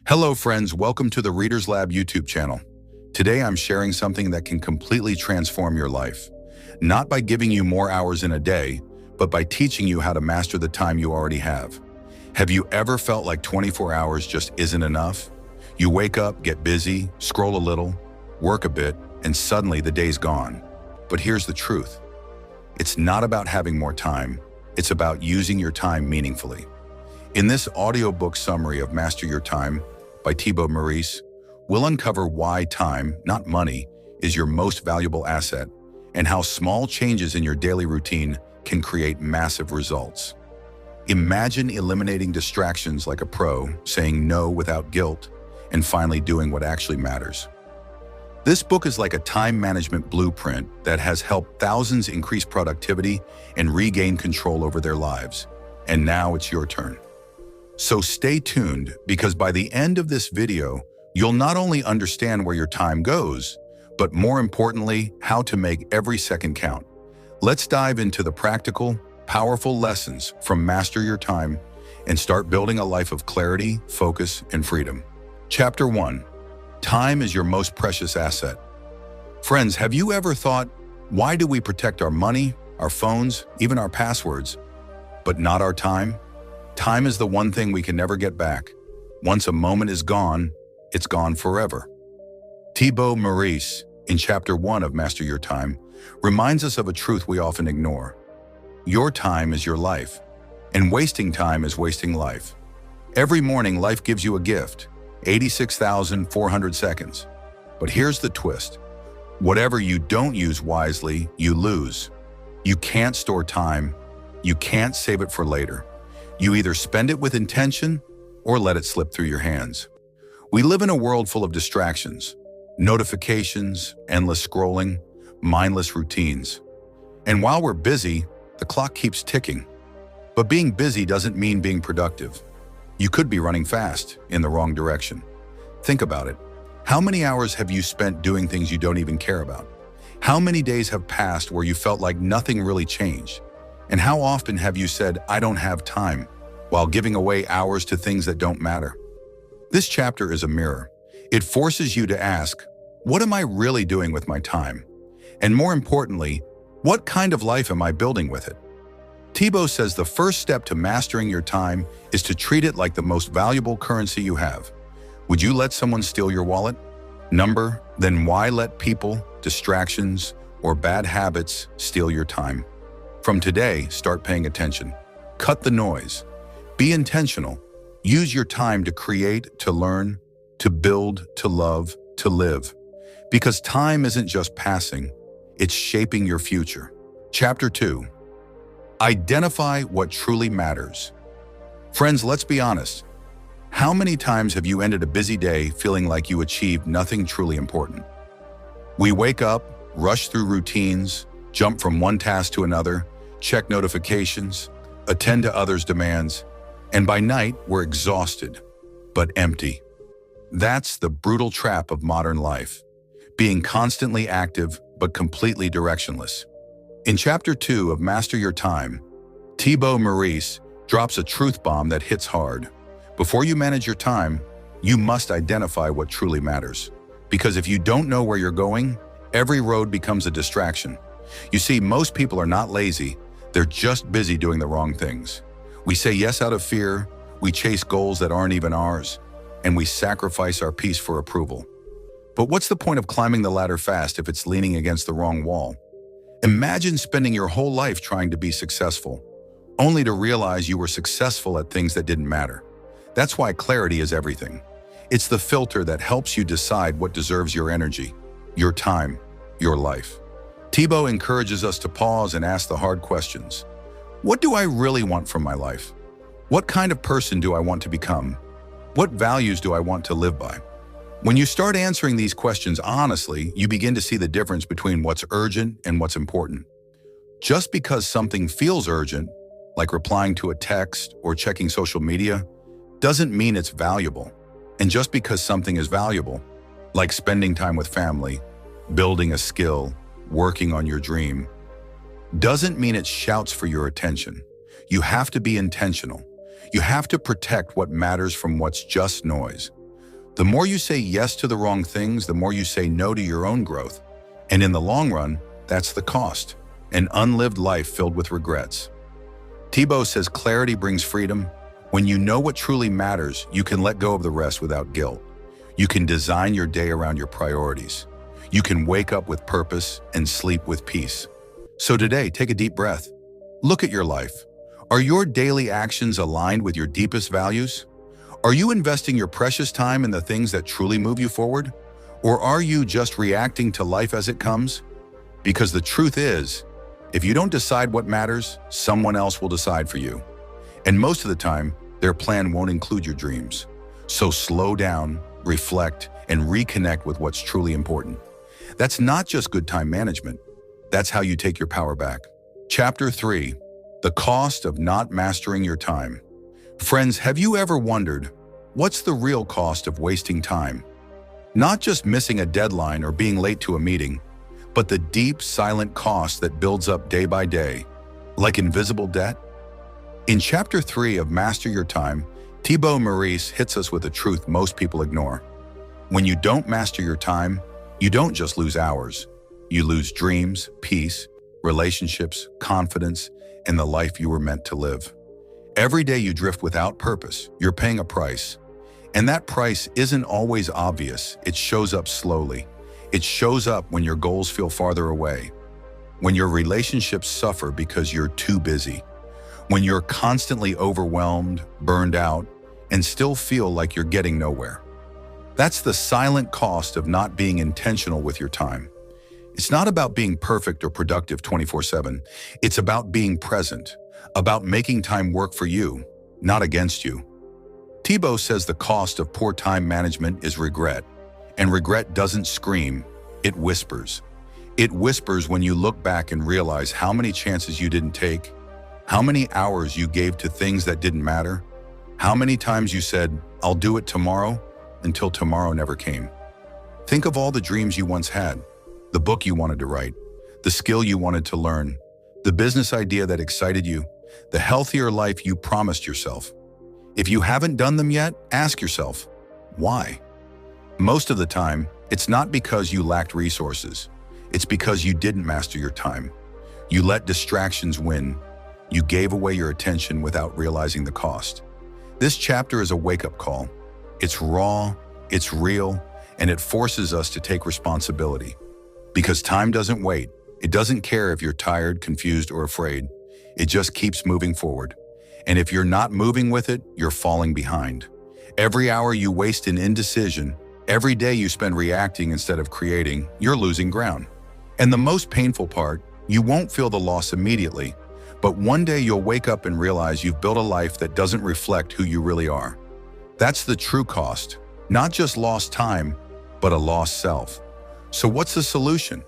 Hello friends, welcome to the Reader's Lab YouTube channel. Today I'm sharing something that can completely transform your life. Not by giving you more hours in a day, but by teaching you how to master the time you already have. Have you ever felt like 24 hours just isn't enough? You wake up, get busy, scroll a little, work a bit, and suddenly the day's gone. But here's the truth. It's not about having more time. It's about using your time meaningfully. In this audiobook summary of Master Your Time by Thibaut Meurisse, we'll uncover why time, not money, is your most valuable asset and how small changes in your daily routine can create massive results. Imagine eliminating distractions like a pro, saying no without guilt, and finally doing what actually matters. This book is like a time management blueprint that has helped thousands increase productivity and regain control over their lives. And now it's your turn. So stay tuned, because by the end of this video, you'll not only understand where your time goes, but more importantly, how to make every second count. Let's dive into the practical, powerful lessons from Master Your Time and start building a life of clarity, focus, and freedom. Chapter 1. Time is your most precious asset. Friends, have you ever thought, why do we protect our money, our phones, even our passwords, but not our time? Time is the one thing we can never get back. Once a moment is gone, it's gone forever. Thibaut Meurisse, in Chapter 1 of Master Your Time, reminds us of a truth we often ignore. Your time is your life, and wasting time is wasting life. Every morning, life gives you a gift, 86,400 seconds. But here's the twist. Whatever you don't use wisely, you lose. You can't store time. You can't save it for later. You either spend it with intention or let it slip through your hands. We live in a world full of distractions, notifications, endless scrolling, mindless routines. And while we're busy, the clock keeps ticking. But being busy doesn't mean being productive. You could be running fast in the wrong direction. Think about it. How many hours have you spent doing things you don't even care about? How many days have passed where you felt like nothing really changed? And how often have you said, I don't have time, while giving away hours to things that don't matter? This chapter is a mirror. It forces you to ask, what am I really doing with my time? And more importantly, what kind of life am I building with it? Thibaut says the first step to mastering your time is to treat it like the most valuable currency you have. Would you let someone steal your wallet? Then why let people, distractions, or bad habits steal your time? From today, start paying attention. Cut the noise. Be intentional. Use your time to create, to learn, to build, to love, to live. Because time isn't just passing, it's shaping your future. Chapter 2. Identify what truly matters. Friends, let's be honest. How many times have you ended a busy day feeling like you achieved nothing truly important? We wake up, rush through routines, jump from one task to another, check notifications, attend to others' demands, and by night we're exhausted, but empty. That's the brutal trap of modern life, being constantly active but completely directionless. In Chapter 2 of Master Your Time, Thibaut Meurisse drops a truth bomb that hits hard. Before you manage your time, you must identify what truly matters. Because if you don't know where you're going, every road becomes a distraction. You see, most people are not lazy. They're just busy doing the wrong things. We say yes out of fear, we chase goals that aren't even ours, and we sacrifice our peace for approval. But what's the point of climbing the ladder fast if it's leaning against the wrong wall? Imagine spending your whole life trying to be successful, only to realize you were successful at things that didn't matter. That's why clarity is everything. It's the filter that helps you decide what deserves your energy, your time, your life. Thibaut encourages us to pause and ask the hard questions. What do I really want from my life? What kind of person do I want to become? What values do I want to live by? When you start answering these questions honestly, you begin to see the difference between what's urgent and what's important. Just because something feels urgent, like replying to a text or checking social media, doesn't mean it's valuable. And just because something is valuable, like spending time with family, building a skill, working on your dream, doesn't mean it shouts for your attention. You have to be intentional. You have to protect what matters from what's just noise. The more you say yes to the wrong things, the more you say no to your own growth. And in the long run, that's the cost. An unlived life filled with regrets. Thibaut says clarity brings freedom. When you know what truly matters, you can let go of the rest without guilt. You can design your day around your priorities. You can wake up with purpose and sleep with peace. So today, take a deep breath. Look at your life. Are your daily actions aligned with your deepest values? Are you investing your precious time in the things that truly move you forward? Or are you just reacting to life as it comes? Because the truth is, if you don't decide what matters, someone else will decide for you. And most of the time, their plan won't include your dreams. So slow down, reflect, and reconnect with what's truly important. That's not just good time management. That's how you take your power back. Chapter 3. The cost of not mastering your time. Friends, have you ever wondered, what's the real cost of wasting time? Not just missing a deadline or being late to a meeting, but the deep, silent cost that builds up day by day, like invisible debt? In Chapter 3 of Master Your Time, Thibaut Meurisse hits us with a truth most people ignore. When you don't master your time, you don't just lose hours. You lose dreams, peace, relationships, confidence, and the life you were meant to live. Every day you drift without purpose, you're paying a price. And that price isn't always obvious. It shows up slowly. It shows up when your goals feel farther away, when your relationships suffer because you're too busy, when you're constantly overwhelmed, burned out, and still feel like you're getting nowhere. That's the silent cost of not being intentional with your time. It's not about being perfect or productive 24/7. It's about being present, about making time work for you, not against you. Thibaut says the cost of poor time management is regret. And regret doesn't scream, it whispers. It whispers when you look back and realize how many chances you didn't take, how many hours you gave to things that didn't matter, how many times you said, "I'll do it tomorrow," until tomorrow never came. Think of all the dreams you once had, the book you wanted to write, the skill you wanted to learn, the business idea that excited you, the healthier life you promised yourself. If you haven't done them yet, ask yourself, why? Most of the time, it's not because you lacked resources. It's because you didn't master your time. You let distractions win. You gave away your attention without realizing the cost. This chapter is a wake-up call. It's raw, it's real, and it forces us to take responsibility. Because time doesn't wait. It doesn't care if you're tired, confused, or afraid. It just keeps moving forward. And if you're not moving with it, you're falling behind. Every hour you waste in indecision, every day you spend reacting instead of creating, you're losing ground. And the most painful part, you won't feel the loss immediately, but one day you'll wake up and realize you've built a life that doesn't reflect who you really are. That's the true cost, not just lost time, but a lost self. So what's the solution?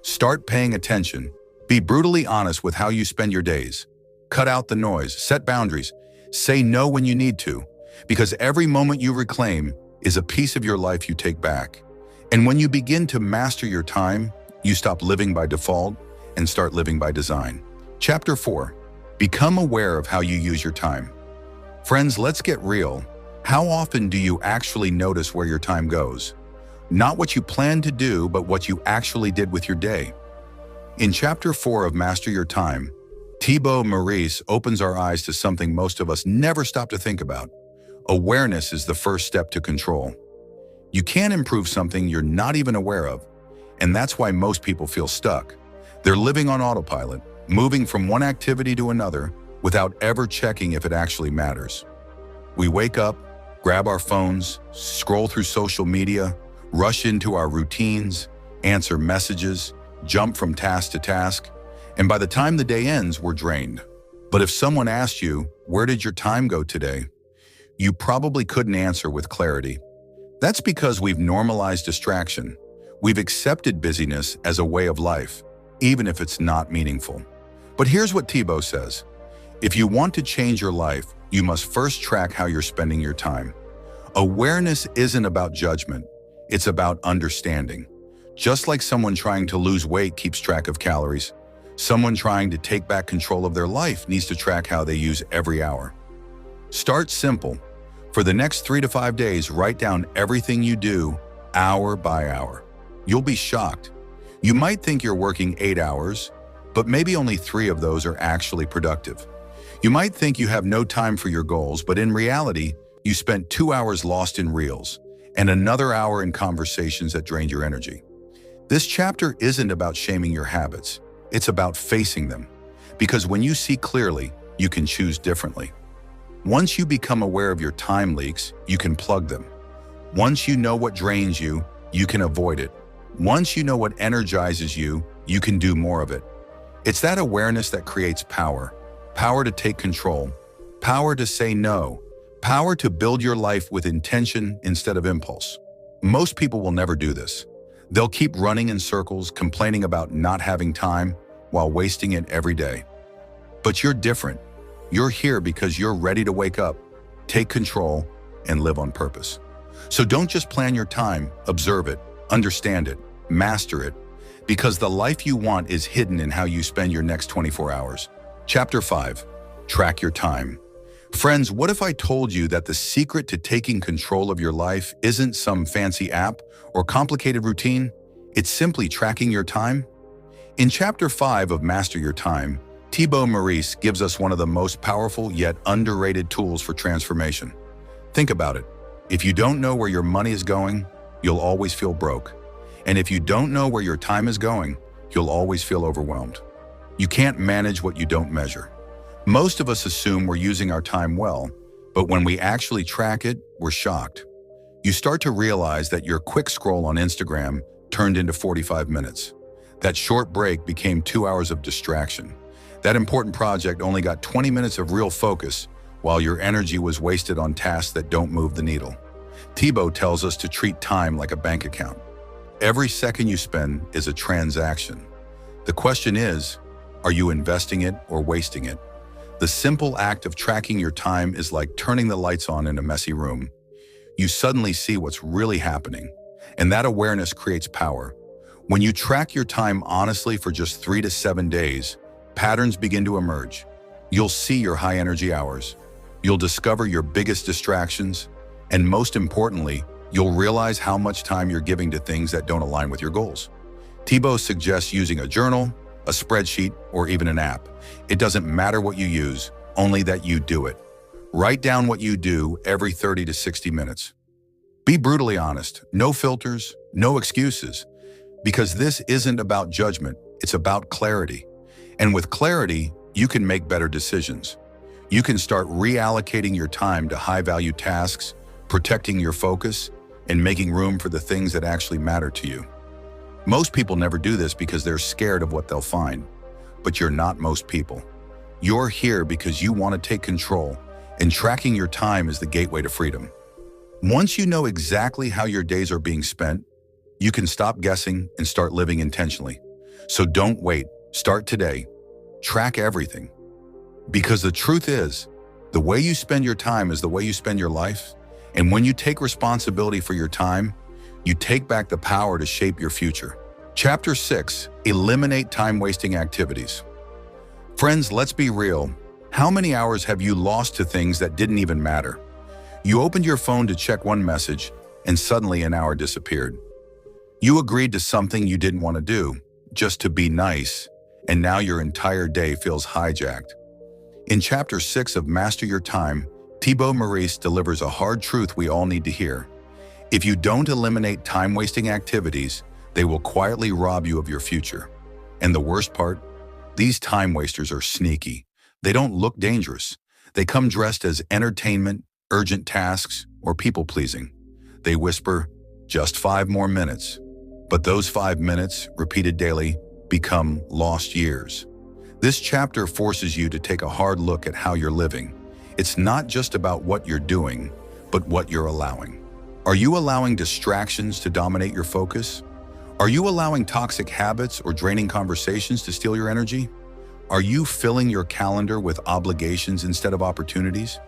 Start paying attention. Be brutally honest with how you spend your days. Cut out the noise, set boundaries, say no when you need to, because every moment you reclaim is a piece of your life you take back. And when you begin to master your time, you stop living by default and start living by design. Chapter 4. Become aware of how you use your time. Friends, let's get real. How often do you actually notice where your time goes? Not what you planned to do, but what you actually did with your day. In Chapter 4 of Master Your Time, Thibaut Meurisse opens our eyes to something most of us never stop to think about. Awareness is the first step to control. You can't improve something you're not even aware of, and that's why most people feel stuck. They're living on autopilot, moving from one activity to another without ever checking if it actually matters. We wake up, grab our phones, scroll through social media, rush into our routines, answer messages, jump from task to task, and by the time the day ends, we're drained. But if someone asked you, "Where did your time go today?" you probably couldn't answer with clarity. That's because we've normalized distraction. We've accepted busyness as a way of life, even if it's not meaningful. But here's what Thibaut says. If you want to change your life, you must first track how you're spending your time. Awareness isn't about judgment. It's about understanding. Just like someone trying to lose weight keeps track of calories, someone trying to take back control of their life needs to track how they use every hour. Start simple. For the next 3 to 5 days, write down everything you do, hour by hour. You'll be shocked. You might think you're working 8 hours, but maybe only 3 of those are actually productive. You might think you have no time for your goals, but in reality, you spent 2 hours lost in reels and another hour in conversations that drained your energy. This chapter isn't about shaming your habits. It's about facing them. Because when you see clearly, you can choose differently. Once you become aware of your time leaks, you can plug them. Once you know what drains you, you can avoid it. Once you know what energizes you, you can do more of it. It's that awareness that creates power. Power to take control. Power to say no. Power to build your life with intention instead of impulse. Most people will never do this. They'll keep running in circles, complaining about not having time, while wasting it every day. But you're different. You're here because you're ready to wake up, take control, and live on purpose. So don't just plan your time, observe it, understand it, master it, because the life you want is hidden in how you spend your next 24 hours. Chapter 5. Track your time. Friends, what if I told you that the secret to taking control of your life isn't some fancy app or complicated routine? It's simply tracking your time? In Chapter 5 of Master Your Time, Thibaut Meurisse gives us one of the most powerful yet underrated tools for transformation. Think about it. If you don't know where your money is going, you'll always feel broke. And if you don't know where your time is going, you'll always feel overwhelmed. You can't manage what you don't measure. Most of us assume we're using our time well, but when we actually track it, we're shocked. You start to realize that your quick scroll on Instagram turned into 45 minutes. That short break became 2 hours of distraction. That important project only got 20 minutes of real focus, while your energy was wasted on tasks that don't move the needle. Thibaut tells us to treat time like a bank account. Every second you spend is a transaction. The question is, are you investing it or wasting it? The simple act of tracking your time is like turning the lights on in a messy room. You suddenly see what's really happening, and that awareness creates power. When you track your time honestly for just 3 to 7 days, patterns begin to emerge. You'll see your high-energy hours. You'll discover your biggest distractions, and most importantly, you'll realize how much time you're giving to things that don't align with your goals. Thibaut suggests using a journal, a spreadsheet, or even an app. It doesn't matter what you use, only that you do it. Write down what you do every 30 to 60 minutes. Be brutally honest, no filters, no excuses, because this isn't about judgment, it's about clarity. And with clarity, you can make better decisions. You can start reallocating your time to high-value tasks, protecting your focus, and making room for the things that actually matter to you. Most people never do this because they're scared of what they'll find. But you're not most people. You're here because you want to take control, and tracking your time is the gateway to freedom. Once you know exactly how your days are being spent, you can stop guessing and start living intentionally. So don't wait. Start today. Track everything. Because the truth is, the way you spend your time is the way you spend your life. And when you take responsibility for your time, you take back the power to shape your future. Chapter 6. Eliminate time-wasting activities. Friends, let's be real. How many hours have you lost to things that didn't even matter? You opened your phone to check one message, and suddenly an hour disappeared. You agreed to something you didn't want to do, just to be nice, and now your entire day feels hijacked. In Chapter 6 of Master Your Time, Thibaut Meurisse delivers a hard truth we all need to hear. If you don't eliminate time-wasting activities, they will quietly rob you of your future. And the worst part? These time wasters are sneaky. They don't look dangerous. They come dressed as entertainment, urgent tasks, or people-pleasing. They whisper, just 5 more minutes. But those 5 minutes, repeated daily, become lost years. This chapter forces you to take a hard look at how you're living. It's not just about what you're doing, but what you're allowing. Are you allowing distractions to dominate your focus? Are you allowing toxic habits or draining conversations to steal your energy? Are you filling your calendar with obligations instead of opportunities?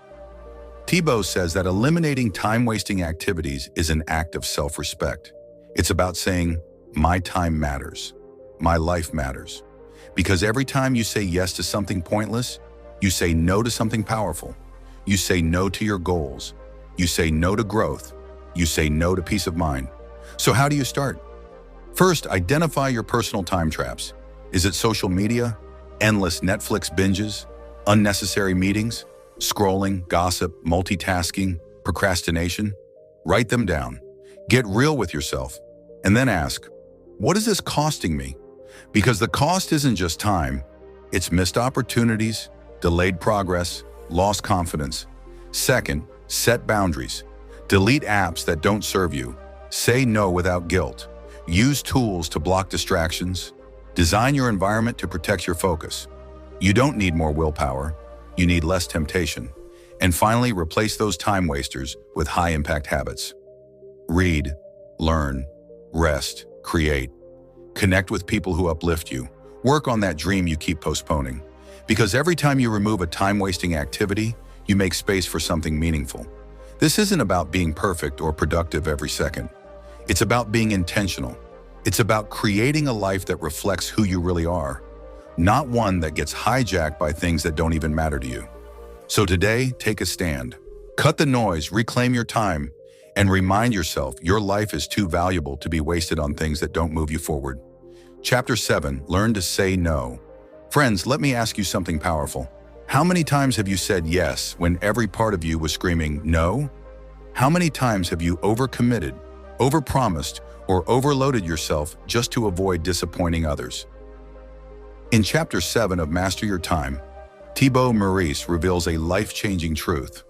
Thibaut says that eliminating time-wasting activities is an act of self-respect. It's about saying, my time matters. My life matters. Because every time you say yes to something pointless, you say no to something powerful. You say no to your goals. You say no to growth. You say no to peace of mind. So how do you start? First, identify your personal time traps. Is it social media, endless Netflix binges, unnecessary meetings, scrolling, gossip, multitasking, procrastination? Write them down. Get real with yourself. And then ask, what is this costing me? Because the cost isn't just time. It's missed opportunities, delayed progress, lost confidence. Second, set boundaries. Delete apps that don't serve you. Say no without guilt. Use tools to block distractions. Design your environment to protect your focus. You don't need more willpower. You need less temptation. And finally, replace those time wasters with high-impact habits. Read, learn, rest, create. Connect with people who uplift you. Work on that dream you keep postponing. Because every time you remove a time-wasting activity, you make space for something meaningful. This isn't about being perfect or productive every second. It's about being intentional. It's about creating a life that reflects who you really are, not one that gets hijacked by things that don't even matter to you. So today, take a stand. Cut the noise, reclaim your time, and remind yourself your life is too valuable to be wasted on things that don't move you forward. Chapter 7, Learn to Say No. Friends, let me ask you something powerful. How many times have you said yes when every part of you was screaming no? How many times have you overcommitted, overpromised, or overloaded yourself just to avoid disappointing others? In Chapter 7 of Master Your Time, Thibaut Meurisse reveals a life-changing truth.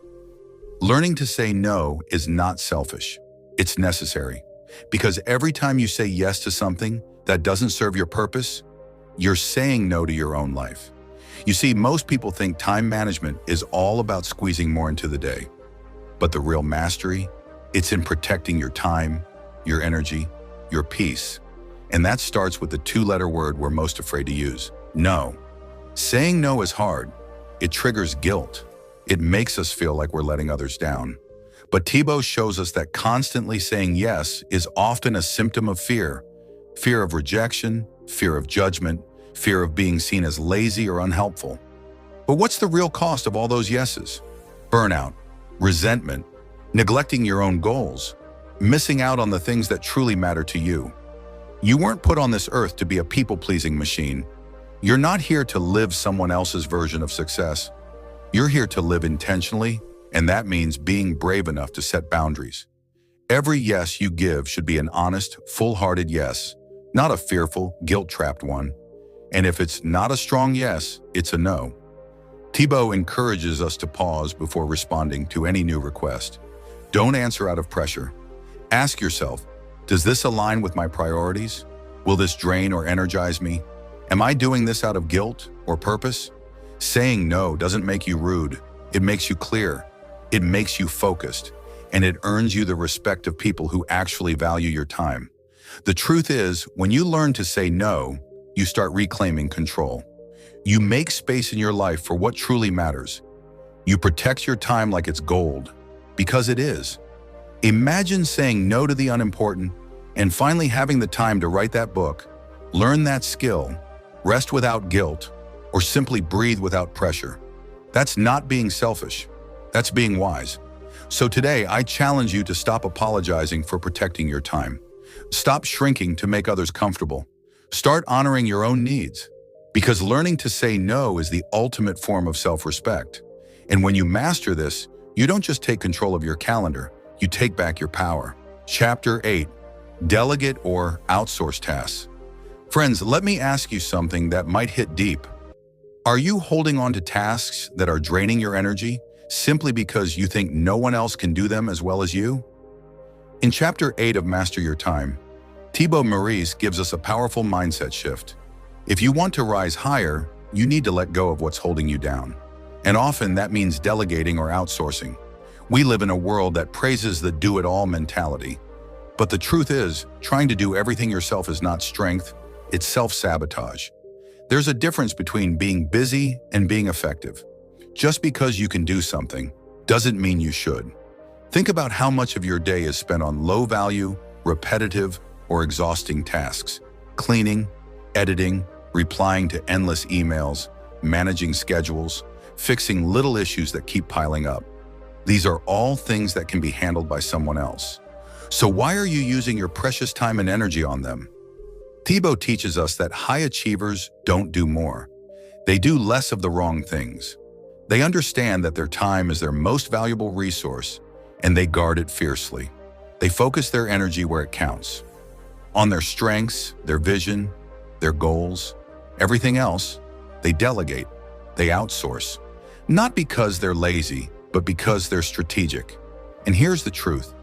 Learning to say no is not selfish. It's necessary. Because every time you say yes to something that doesn't serve your purpose, you're saying no to your own life. You see, most people think time management is all about squeezing more into the day. But the real mastery, it's in protecting your time, your energy, your peace. And that starts with the two-letter word we're most afraid to use, no. Saying no is hard. It triggers guilt. It makes us feel like we're letting others down. But Thibaut shows us that constantly saying yes is often a symptom of fear. Fear of rejection, fear of judgment, fear of being seen as lazy or unhelpful. But what's the real cost of all those yeses? Burnout, resentment, neglecting your own goals, missing out on the things that truly matter to you. You weren't put on this earth to be a people-pleasing machine. You're not here to live someone else's version of success. You're here to live intentionally, and that means being brave enough to set boundaries. Every yes you give should be an honest, full-hearted yes, not a fearful, guilt-trapped one. And if it's not a strong yes, it's a no. Thibaut encourages us to pause before responding to any new request. Don't answer out of pressure. Ask yourself, does this align with my priorities? Will this drain or energize me? Am I doing this out of guilt or purpose? Saying no doesn't make you rude. It makes you clear. It makes you focused. And it earns you the respect of people who actually value your time. The truth is, when you learn to say no, you start reclaiming control. You make space in your life for what truly matters. You protect your time like it's gold, because it is. Imagine saying no to the unimportant and finally having the time to write that book, learn that skill, rest without guilt, or simply breathe without pressure. That's not being selfish. That's being wise. So today, I challenge you to stop apologizing for protecting your time. Stop shrinking to make others comfortable. Start honoring your own needs. Because learning to say no is the ultimate form of self-respect. And when you master this, you don't just take control of your calendar, you take back your power. Chapter 8, Delegate or Outsource Tasks. Friends, let me ask you something that might hit deep. Are you holding on to tasks that are draining your energy simply because you think no one else can do them as well as you? In Chapter 8 of Master Your Time, Thibaut Meurisse gives us a powerful mindset shift. If you want to rise higher, you need to let go of what's holding you down. And often that means delegating or outsourcing. We live in a world that praises the do-it-all mentality. But the truth is, trying to do everything yourself is not strength, it's self-sabotage. There's a difference between being busy and being effective. Just because you can do something doesn't mean you should. Think about how much of your day is spent on low-value, repetitive, or exhausting tasks. Cleaning, editing, replying to endless emails, managing schedules, fixing little issues that keep piling up. These are all things that can be handled by someone else. So why are you using your precious time and energy on them? Thibaut teaches us that high achievers don't do more. They do less of the wrong things. They understand that their time is their most valuable resource, and they guard it fiercely. They focus their energy where it counts. On their strengths, their vision, their goals. Everything else, they delegate, they outsource. Not because they're lazy, but because they're strategic. And here's the truth.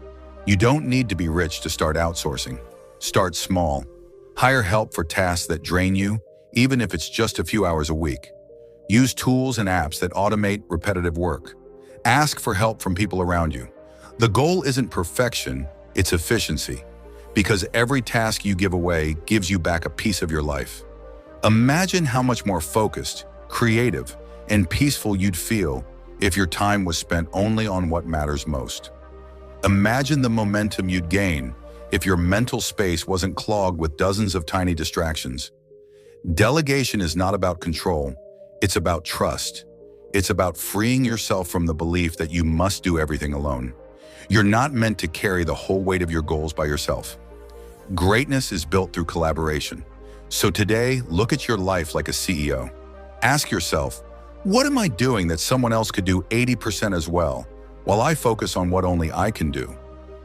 You don't need to be rich to start outsourcing. Start small. Hire help for tasks that drain you, even if it's just a few hours a week. Use tools and apps that automate repetitive work. Ask for help from people around you. The goal isn't perfection, it's efficiency. Because every task you give away gives you back a piece of your life. Imagine how much more focused, creative, and peaceful you'd feel if your time was spent only on what matters most. Imagine the momentum you'd gain if your mental space wasn't clogged with dozens of tiny distractions. Delegation is not about control, it's about trust. It's about freeing yourself from the belief that you must do everything alone. You're not meant to carry the whole weight of your goals by yourself. Greatness is built through collaboration. So today, look at your life like a CEO. Ask yourself, what am I doing that someone else could do 80% as well, while I focus on what only I can do?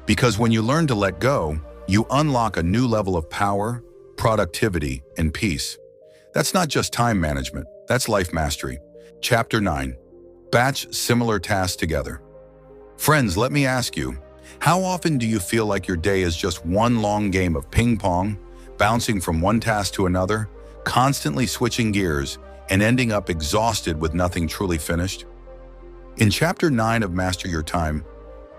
Because when you learn to let go, you unlock a new level of power, productivity, and peace. That's not just time management, that's life mastery. Chapter 9. Batch similar tasks together. Friends, let me ask you, how often do you feel like your day is just one long game of ping pong, bouncing from one task to another, constantly switching gears, and ending up exhausted with nothing truly finished? In Chapter 9 of Master Your Time,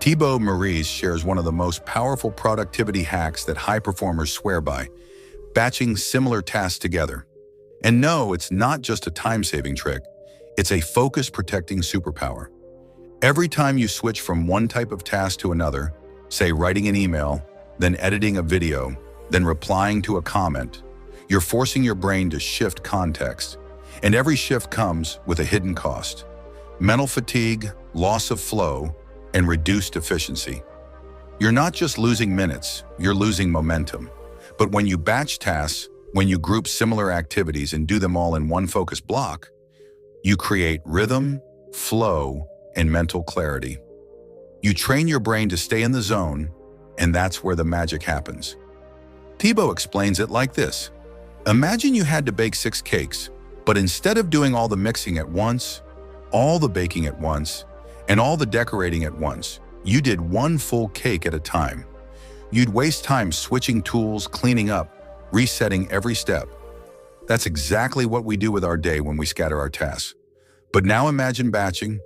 Thibaut Meurisse shares one of the most powerful productivity hacks that high performers swear by: batching similar tasks together. And no, it's not just a time-saving trick, it's a focus-protecting superpower. Every time you switch from one type of task to another, say writing an email, then editing a video, then replying to a comment, you're forcing your brain to shift context. And every shift comes with a hidden cost: mental fatigue, loss of flow, and reduced efficiency. You're not just losing minutes, you're losing momentum. But when you batch tasks, when you group similar activities and do them all in one focus block, you create rhythm, flow, and mental clarity. You train your brain to stay in the zone, and that's where the magic happens. Thibaut explains it like this. Imagine you had to bake 6 cakes, but instead of doing all the mixing at once, all the baking at once, and all the decorating at once, you did one full cake at a time. You'd waste time switching tools, cleaning up, resetting every step. That's exactly what we do with our day when we scatter our tasks. But now imagine batching: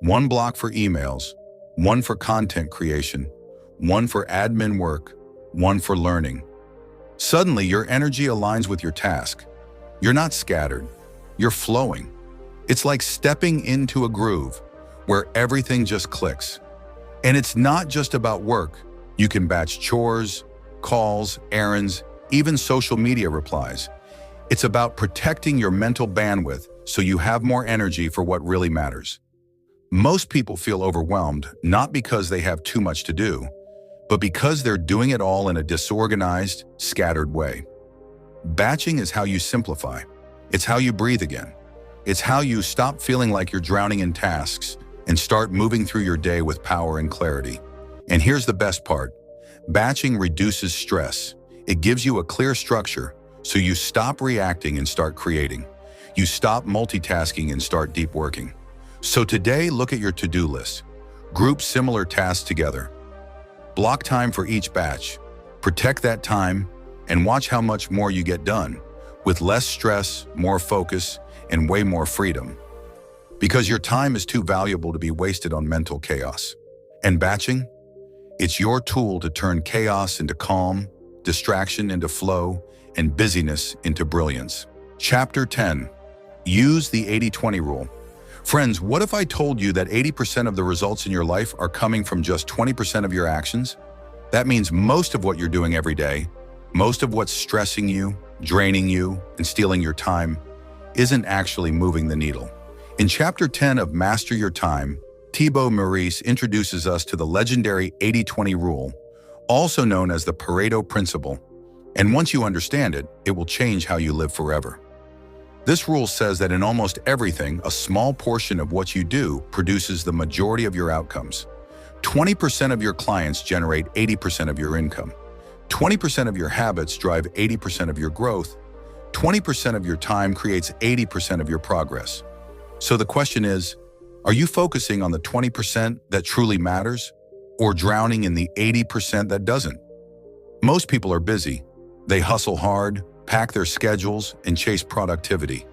one block for emails, one for content creation, one for admin work, one for learning. Suddenly, your energy aligns with your task. You're not scattered, you're flowing. It's like stepping into a groove where everything just clicks. And it's not just about work. You can batch chores, calls, errands, even social media replies. It's about protecting your mental bandwidth so you have more energy for what really matters. Most people feel overwhelmed not because they have too much to do, but because they're doing it all in a disorganized, scattered way. Batching is how you simplify. It's how you breathe again. It's how you stop feeling like you're drowning in tasks and start moving through your day with power and clarity. And here's the best part. Batching reduces stress. It gives you a clear structure, so you stop reacting and start creating. You stop multitasking and start deep working. So today, look at your to-do list. Group similar tasks together. Block time for each batch. Protect that time and watch how much more you get done, with less stress, more focus, and way more freedom. Because your time is too valuable to be wasted on mental chaos. And batching? It's your tool to turn chaos into calm, distraction into flow, and busyness into brilliance. Chapter 10. Use the 80-20 rule. Friends, what if I told you that 80% of the results in your life are coming from just 20% of your actions? That means most of what you're doing every day, most of what's stressing you, draining you, and stealing your time, isn't actually moving the needle. In Chapter 10 of Master Your Time, Thibaut Meurisse introduces us to the legendary 80-20 rule, also known as the Pareto principle, and once you understand it, it will change how you live forever. This rule says that in almost everything, a small portion of what you do produces the majority of your outcomes. 20% of your clients generate 80% of your income. 20% of your habits drive 80% of your growth. 20% of your time creates 80% of your progress. So the question is, are you focusing on the 20% that truly matters, or drowning in the 80% that doesn't? Most people are busy. They hustle hard, pack their schedules, and chase productivity.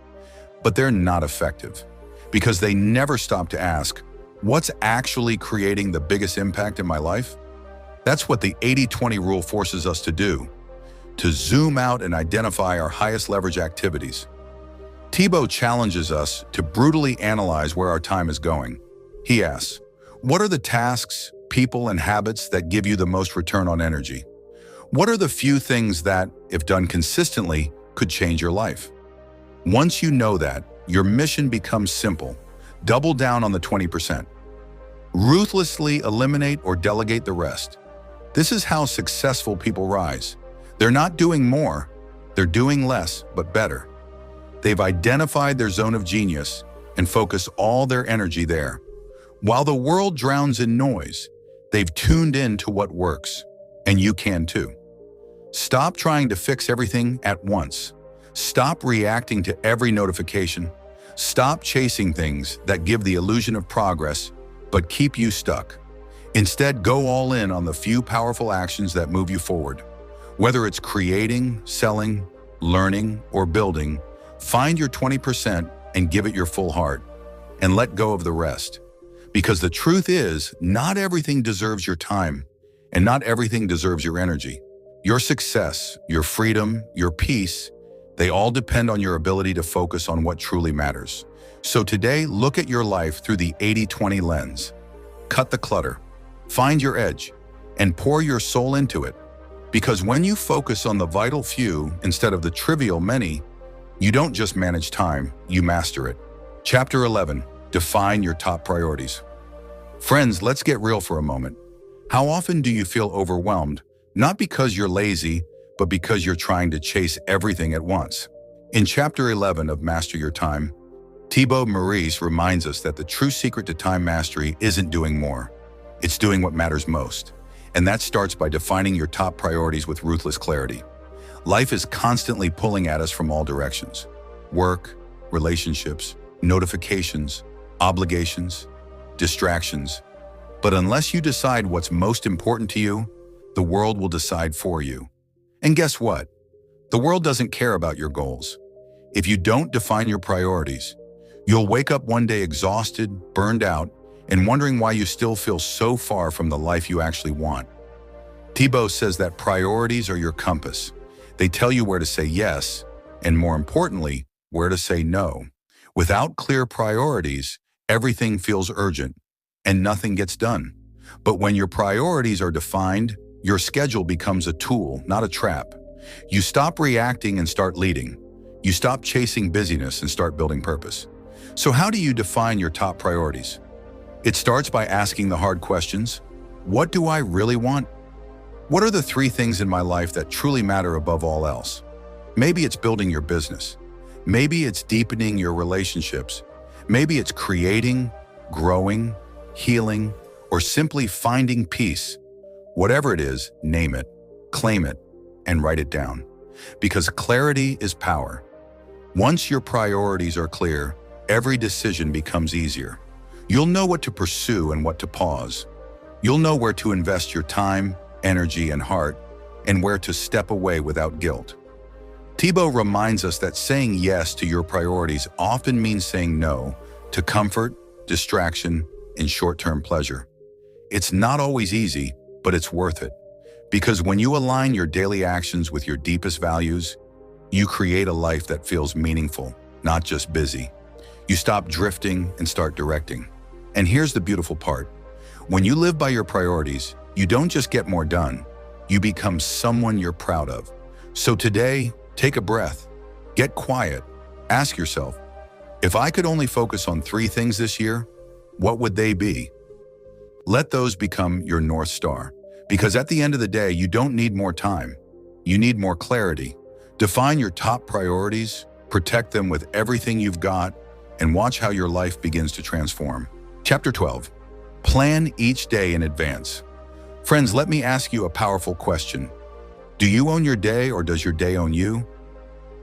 But they're not effective because they never stop to ask, what's actually creating the biggest impact in my life? That's what the 80-20 rule forces us to do, to zoom out and identify our highest leverage activities. Thibaut challenges us to brutally analyze where our time is going. He asks, what are the tasks, people, and habits that give you the most return on energy? What are the few things that, if done consistently, could change your life? Once you know that, your mission becomes simple. Double down on the 20%. Ruthlessly eliminate or delegate the rest. This is how successful people rise. They're not doing more, they're doing less, but better. They've identified their zone of genius and focus all their energy there. While the world drowns in noise, they've tuned in to what works, and you can too. Stop trying to fix everything at once. Stop reacting to every notification. Stop chasing things that give the illusion of progress, but keep you stuck. Instead, go all in on the few powerful actions that move you forward. Whether it's creating, selling, learning, or building, find your 20% and give it your full heart, and let go of the rest. Because the truth is, not everything deserves your time, and not everything deserves your energy. Your success, your freedom, your peace, they all depend on your ability to focus on what truly matters. So today, look at your life through the 80-20 lens. Cut the clutter, find your edge, and pour your soul into it. Because when you focus on the vital few instead of the trivial many, you don't just manage time, you master it. Chapter 11, define your top priorities. Friends, let's get real for a moment. How often do you feel overwhelmed, not because you're lazy, but because you're trying to chase everything at once? In Chapter 11 of Master Your Time, Thibaut Meurisse reminds us that the true secret to time mastery isn't doing more. It's doing what matters most. And that starts by defining your top priorities with ruthless clarity. Life is constantly pulling at us from all directions. Work, relationships, notifications, obligations, distractions. But unless you decide what's most important to you, the world will decide for you. And guess what? The world doesn't care about your goals. If you don't define your priorities, you'll wake up one day exhausted, burned out, and wondering why you still feel so far from the life you actually want. Thibaut says that priorities are your compass. They tell you where to say yes, and more importantly, where to say no. Without clear priorities, everything feels urgent, and nothing gets done. But when your priorities are defined, your schedule becomes a tool, not a trap. You stop reacting and start leading. You stop chasing busyness and start building purpose. So how do you define your top priorities? It starts by asking the hard questions. What do I really want? What are the 3 things in my life that truly matter above all else? Maybe it's building your business. Maybe it's deepening your relationships. Maybe it's creating, growing, healing, or simply finding peace. Whatever it is, name it, claim it, and write it down. Because clarity is power. Once your priorities are clear, every decision becomes easier. You'll know what to pursue and what to pause. You'll know where to invest your time, energy, and heart, and where to step away without guilt. Thibaut reminds us that saying yes to your priorities often means saying no to comfort, distraction, and short-term pleasure. It's not always easy, but it's worth it. Because when you align your daily actions with your deepest values, you create a life that feels meaningful, not just busy. You stop drifting and start directing. And here's the beautiful part. When you live by your priorities, you don't just get more done, you become someone you're proud of. So today, take a breath, get quiet, ask yourself, if I could only focus on 3 things this year, what would they be? Let those become your North Star. Because at the end of the day, you don't need more time. You need more clarity. Define your top priorities, protect them with everything you've got, and watch how your life begins to transform. Chapter 12. Plan each day in advance. Friends, let me ask you a powerful question. Do you own your day, or does your day own you?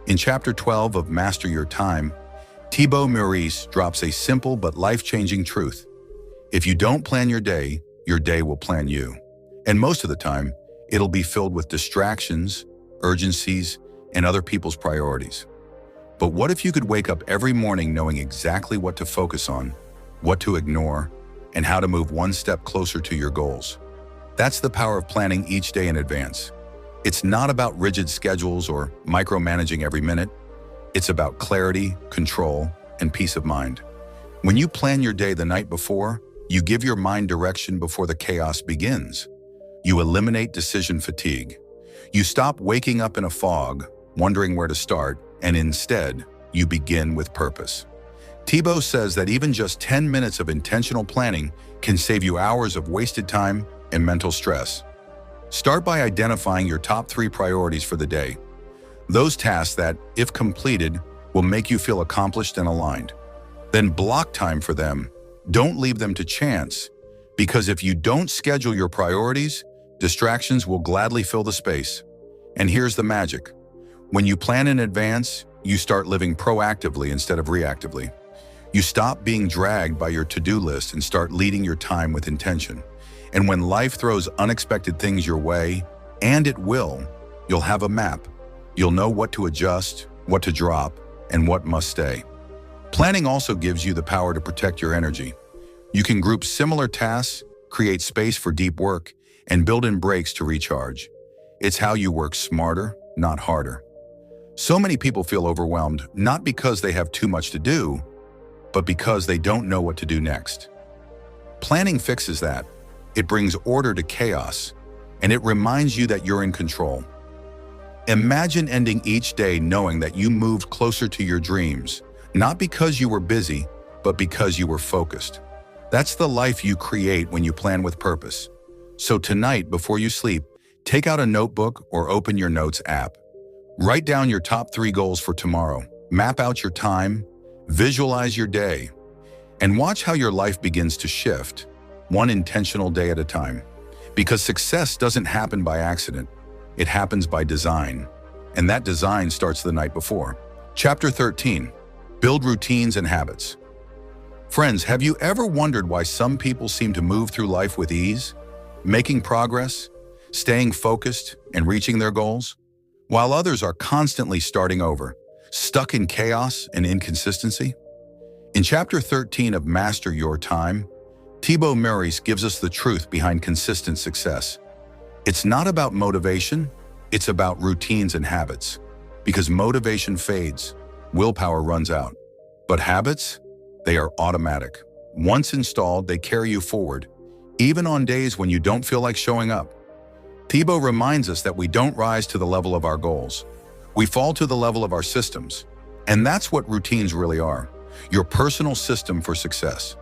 In Chapter 12 of Master Your Time, Thibaut Meurisse drops a simple but life-changing truth. If you don't plan your day will plan you. And most of the time, it'll be filled with distractions, urgencies, and other people's priorities. But what if you could wake up every morning knowing exactly what to focus on, what to ignore, and how to move one step closer to your goals? That's the power of planning each day in advance. It's not about rigid schedules or micromanaging every minute. It's about clarity, control, and peace of mind. When you plan your day the night before, you give your mind direction before the chaos begins. You eliminate decision fatigue. You stop waking up in a fog, wondering where to start, and instead, you begin with purpose. Thibaut says that even just 10 minutes of intentional planning can save you hours of wasted time and mental stress. Start by identifying your top 3 priorities for the day. Those tasks that, if completed, will make you feel accomplished and aligned. Then block time for them. Don't leave them to chance, because if you don't schedule your priorities, distractions will gladly fill the space. And here's the magic. When you plan in advance, you start living proactively instead of reactively. You stop being dragged by your to-do list and start leading your time with intention. And when life throws unexpected things your way, and it will, you'll have a map. You'll know what to adjust, what to drop, and what must stay. Planning also gives you the power to protect your energy. You can group similar tasks, create space for deep work, and build in breaks to recharge. It's how you work smarter, not harder. So many people feel overwhelmed, not because they have too much to do, but because they don't know what to do next. Planning fixes that. It brings order to chaos, and it reminds you that you're in control. Imagine ending each day knowing that you moved closer to your dreams, not because you were busy, but because you were focused. That's the life you create when you plan with purpose. So tonight, before you sleep, take out a notebook or open your notes app. Write down your top 3 goals for tomorrow. Map out your time, visualize your day, and watch how your life begins to shift, one intentional day at a time. Because success doesn't happen by accident. It happens by design. And that design starts the night before. Chapter 13. Build routines and habits. Friends, have you ever wondered why some people seem to move through life with ease, making progress, staying focused, and reaching their goals, while others are constantly starting over, stuck in chaos and inconsistency? In Chapter 13 of Master Your Time, Thibaut Meurisse gives us the truth behind consistent success. It's not about motivation, it's about routines and habits. Because motivation fades, willpower runs out. But habits, they are automatic. Once installed, they carry you forward, even on days when you don't feel like showing up. Thibaut reminds us that we don't rise to the level of our goals. We fall to the level of our systems. And that's what routines really are, your personal system for success.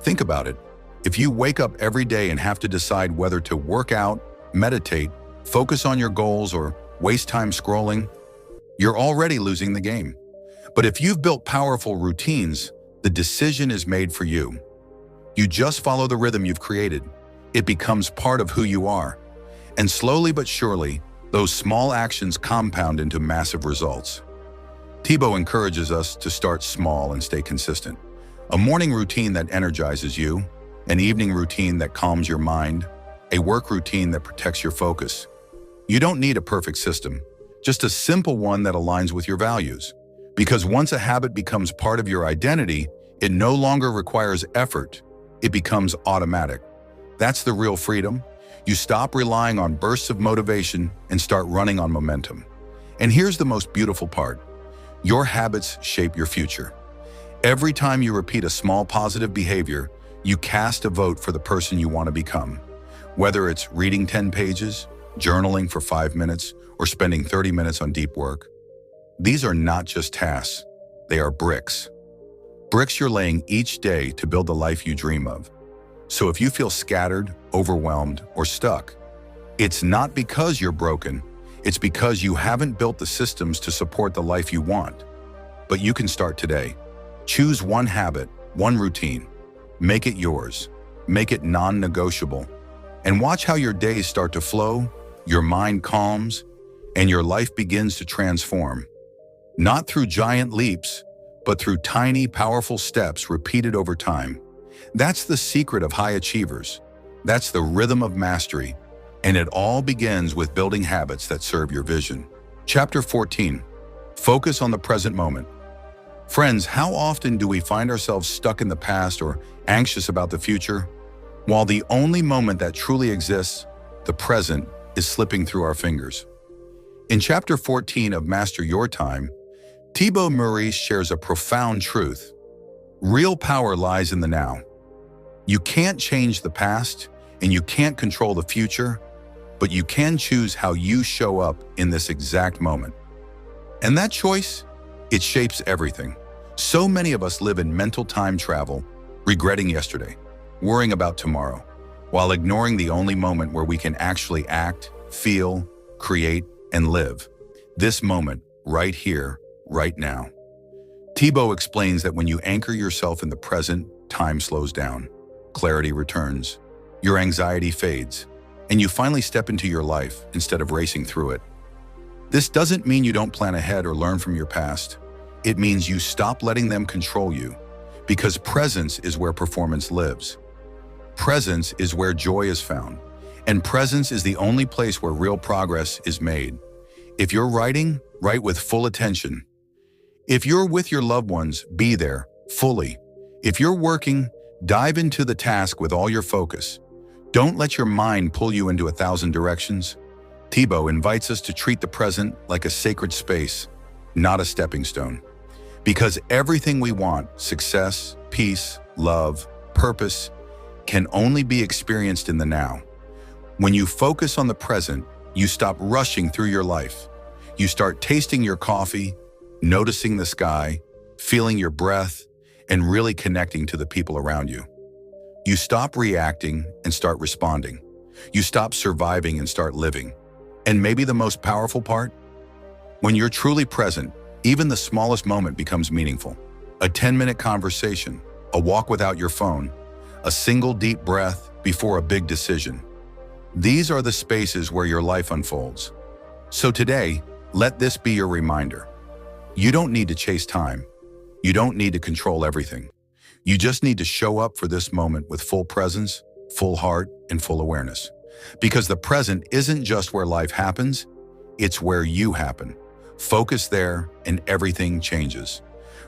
Think about it. If you wake up every day and have to decide whether to work out, meditate, focus on your goals, or waste time scrolling, you're already losing the game. But if you've built powerful routines, the decision is made for you. You just follow the rhythm you've created. It becomes part of who you are. And slowly but surely, those small actions compound into massive results. Thibaut encourages us to start small and stay consistent. A morning routine that energizes you, an evening routine that calms your mind, a work routine that protects your focus. You don't need a perfect system, just a simple one that aligns with your values. Because once a habit becomes part of your identity, it no longer requires effort. It becomes automatic. That's the real freedom. You stop relying on bursts of motivation and start running on momentum. And here's the most beautiful part. Your habits shape your future. Every time you repeat a small positive behavior, you cast a vote for the person you want to become. Whether it's reading 10 pages, journaling for 5 minutes, or spending 30 minutes on deep work. These are not just tasks, they are bricks. Bricks you're laying each day to build the life you dream of. So if you feel scattered, overwhelmed, or stuck, it's not because you're broken, it's because you haven't built the systems to support the life you want. But you can start today. Choose one habit, one routine. Make it yours. Make it non-negotiable. And watch how your days start to flow, your mind calms, and your life begins to transform. Not through giant leaps, but through tiny, powerful steps repeated over time. That's the secret of high achievers. That's the rhythm of mastery. And it all begins with building habits that serve your vision. Chapter 14. Focus on the present moment. Friends, how often do we find ourselves stuck in the past or anxious about the future? While the only moment that truly exists, the present, is slipping through our fingers. In Chapter 14 of Master Your Time, Thibaut Meurisse shares a profound truth. Real power lies in the now. You can't change the past, and you can't control the future, but you can choose how you show up in this exact moment. And that choice, it shapes everything. So many of us live in mental time travel, regretting yesterday, worrying about tomorrow, while ignoring the only moment where we can actually act, feel, create, and live. This moment, right here, right now. Thibaut explains that when you anchor yourself in the present, time slows down, clarity returns, your anxiety fades, and you finally step into your life instead of racing through it. This doesn't mean you don't plan ahead or learn from your past. It means you stop letting them control you, because presence is where performance lives. Presence is where joy is found, and presence is the only place where real progress is made. If you're writing, write with full attention. If you're with your loved ones, be there, fully. If you're working, dive into the task with all your focus. Don't let your mind pull you into 1,000 directions. Thibaut invites us to treat the present like a sacred space, not a stepping stone. Because everything we want, success, peace, love, purpose, can only be experienced in the now. When you focus on the present, you stop rushing through your life. You start tasting your coffee, noticing the sky, feeling your breath, and really connecting to the people around you. You stop reacting and start responding. You stop surviving and start living. And maybe the most powerful part? When you're truly present, even the smallest moment becomes meaningful. A 10-minute conversation, a walk without your phone, a single deep breath before a big decision. These are the spaces where your life unfolds. So today, let this be your reminder. You don't need to chase time. You don't need to control everything. You just need to show up for this moment with full presence, full heart, and full awareness. Because the present isn't just where life happens, it's where you happen. Focus there and everything changes.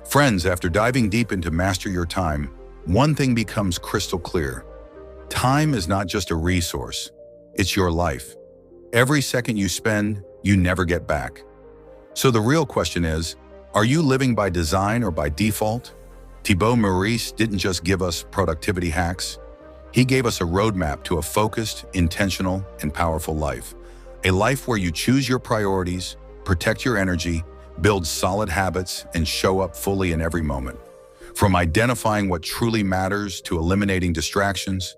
Friends, after diving deep into Master Your Time, one thing becomes crystal clear. Time is not just a resource, it's your life. Every second you spend, you never get back. So the real question is, are you living by design or by default? Thibaut Meurisse didn't just give us productivity hacks. He gave us a roadmap to a focused, intentional, and powerful life. A life where you choose your priorities, protect your energy, build solid habits, and show up fully in every moment. From identifying what truly matters to eliminating distractions,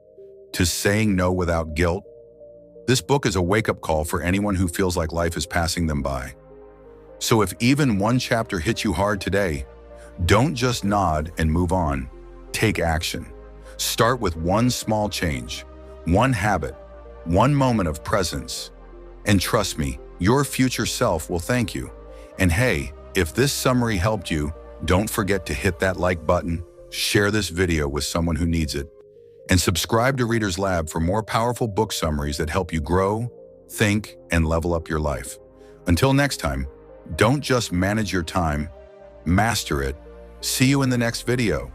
to saying no without guilt. This book is a wake-up call for anyone who feels like life is passing them by. So if even one chapter hits you hard today, don't just nod and move on. Take action. Start with one small change, one habit, one moment of presence. And trust me, your future self will thank you. And hey, if this summary helped you, don't forget to hit that like button, share this video with someone who needs it, and subscribe to Reader's Lab for more powerful book summaries that help you grow, think, and level up your life. Until next time, don't just manage your time, master it. See you in the next video.